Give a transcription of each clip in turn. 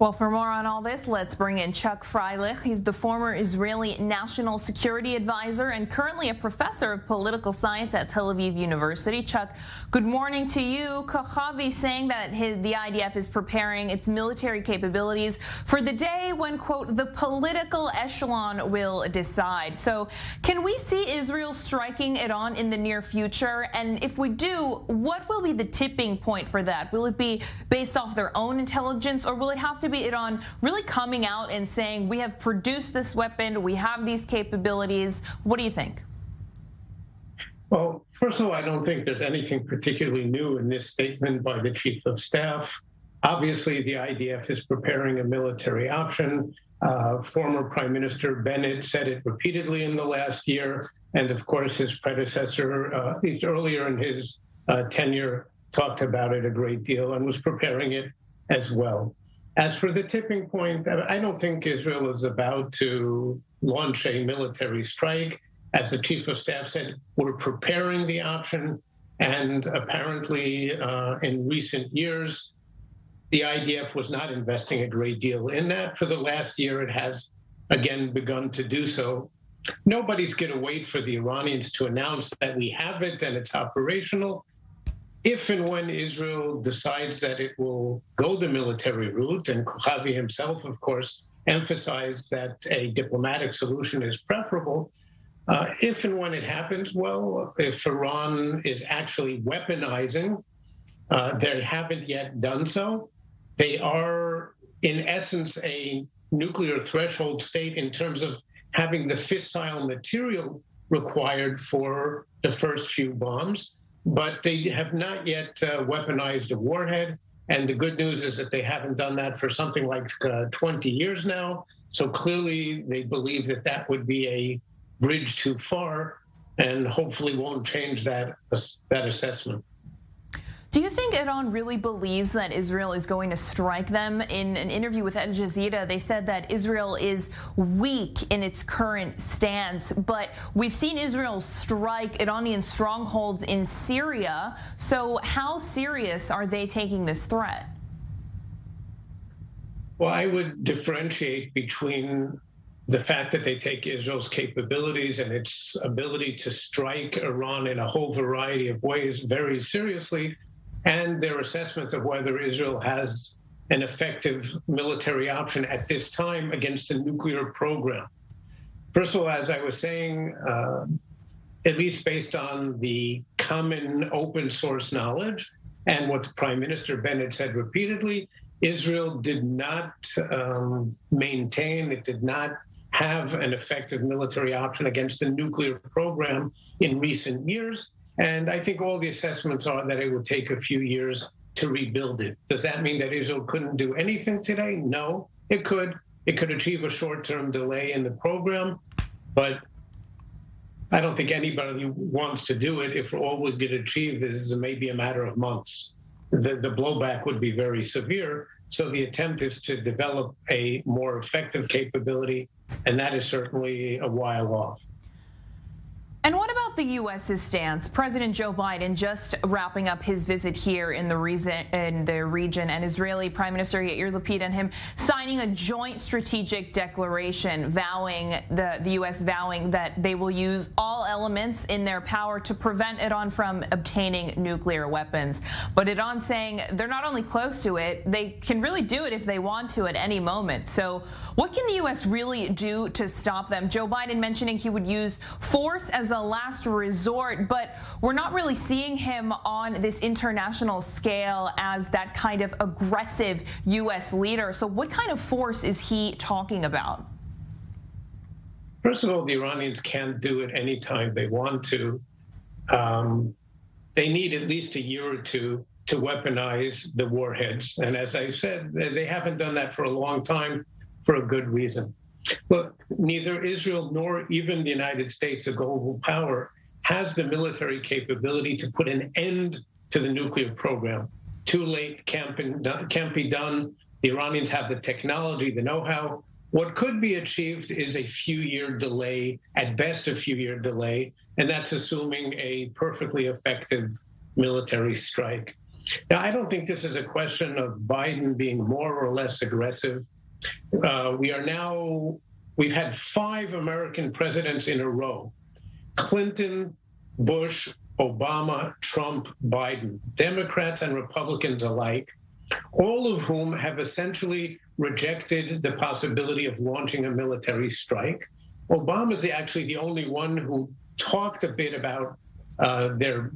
Well, for more on all this, let's bring in Chuck Freilich. He's the former Israeli National Security Advisor and currently a professor of political science at Tel Aviv University. Chuck, good morning to you. Kochavi saying that the IDF is preparing its military capabilities for the day when, quote, the political echelon will decide. So can we see Israel striking Iran in the near future? And if we do, what will be the tipping point for that? Will it be based off their own intelligence, or will it have to be Iran really coming out and saying, we have produced this weapon, we have these capabilities? What do you think? Well, first of all, I don't think there's anything particularly new in this statement by the Chief of Staff. Obviously, the IDF is preparing a military option. Former Prime Minister Bennett said it repeatedly in the last year. And of course, his predecessor, at least earlier in his tenure, talked about it a great deal and was preparing it as well. As for the tipping point, I don't think Israel is about to launch a military strike. As the Chief of Staff said, we're preparing the option. And apparently, in recent years, the IDF was not investing a great deal in that. For the last year, it has again begun to do so. Nobody's going to wait for the Iranians to announce that we have it and it's operational. If and when Israel decides that it will go the military route, and Kochavi himself, of course, emphasized that a diplomatic solution is preferable, if and when it happens, well, if Iran is actually weaponizing, they haven't yet done so. They are, in essence, a nuclear threshold state in terms of having the fissile material required for the first few bombs. But they have not yet weaponized a warhead. And the good news is that they haven't done that for something like 20 years now. So clearly they believe that that would be a bridge too far and hopefully won't change that assessment. Do you think Iran really believes that Israel is going to strike them? In an interview with Al Jazeera, they said that Israel is weak in its current stance, but we've seen Israel strike Iranian strongholds in Syria. So how serious are they taking this threat? Well, I would differentiate between the fact that they take Israel's capabilities and its ability to strike Iran in a whole variety of ways very seriously, and their assessment of whether Israel has an effective military option at this time against a nuclear program. First of all, as I was saying, at least based on the common open source knowledge and what Prime Minister Bennett said repeatedly, Israel did not maintain, it did not have an effective military option against a nuclear program in recent years. And I think all the assessments are that it would take a few years to rebuild it. Does that mean that Israel couldn't do anything today? No, it could. It could achieve a short-term delay in the program, but I don't think anybody wants to do it if all we could achieve is maybe a matter of months. The blowback would be very severe. So the attempt is to develop a more effective capability, and that is certainly a while off. And what about the U.S.'s stance? President Joe Biden just wrapping up his visit here in the region, and Israeli Prime Minister Yair Lapid and him signing a joint strategic declaration vowing, the U.S. vowing that they will use all elements in their power to prevent Iran from obtaining nuclear weapons. But Iran saying they're not only close to it, they can really do it if they want to at any moment. So what can the U.S. really do to stop them? Joe Biden mentioning he would use force as a last resort, but we're not really seeing him on this international scale as that kind of aggressive U.S. leader. So what kind of force is he talking about? First of all, the Iranians can't do it anytime they want to. They need at least a year or two to weaponize the warheads. And as I said, they haven't done that for a long time for a good reason. But neither Israel nor even the United States, a global power, has the military capability to put an end to the nuclear program. Too late, can't be done. The Iranians have the technology, the know-how. What could be achieved is a few-year delay, at best a few-year delay, and that's assuming a perfectly effective military strike. Now, I don't think this is a question of Biden being more or less aggressive. We've had 5 American presidents in a row: Clinton, Bush, Obama, Trump, Biden, Democrats and Republicans alike, all of whom have essentially rejected the possibility of launching a military strike. Obama's actually the only one who talked a bit about the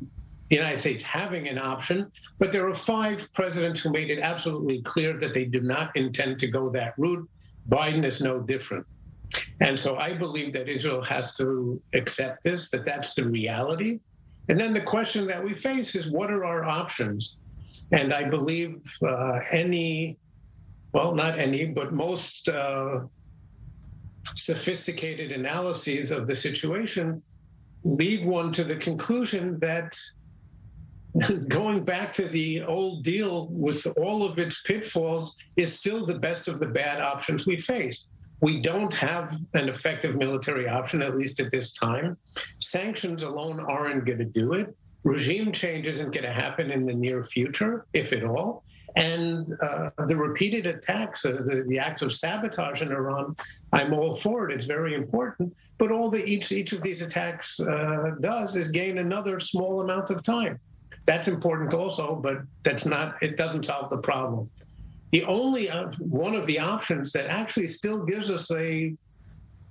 United States having an option, but there are 5 presidents who made it absolutely clear that they do not intend to go that route. Biden is no different. And so I believe that Israel has to accept this, that that's the reality. And then the question that we face is, what are our options? And I believe most sophisticated analyses of the situation lead one to the conclusion that going back to the old deal with all of its pitfalls is still the best of the bad options we face. We don't have an effective military option, at least at this time. Sanctions alone aren't going to do it. Regime change isn't going to happen in the near future, if at all. And the repeated attacks, the acts of sabotage in Iran, I'm all for it. It's very important. But all each of these attacks does is gain another small amount of time. That's important also, but it doesn't solve the problem. The only one of the options that actually still gives us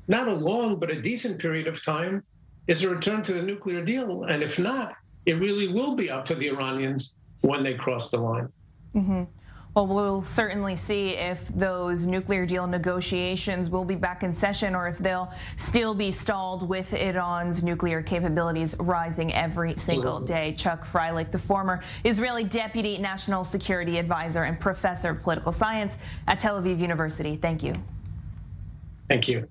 not a long, but a decent period of time is a return to the nuclear deal. And if not, it really will be up to the Iranians when they cross the line. Mm-hmm. Well, we'll certainly see if those nuclear deal negotiations will be back in session or if they'll still be stalled with Iran's nuclear capabilities rising every single day. Chuck Freilich, the former Israeli Deputy National Security Advisor and Professor of Political Science at Tel Aviv University. Thank you. Thank you.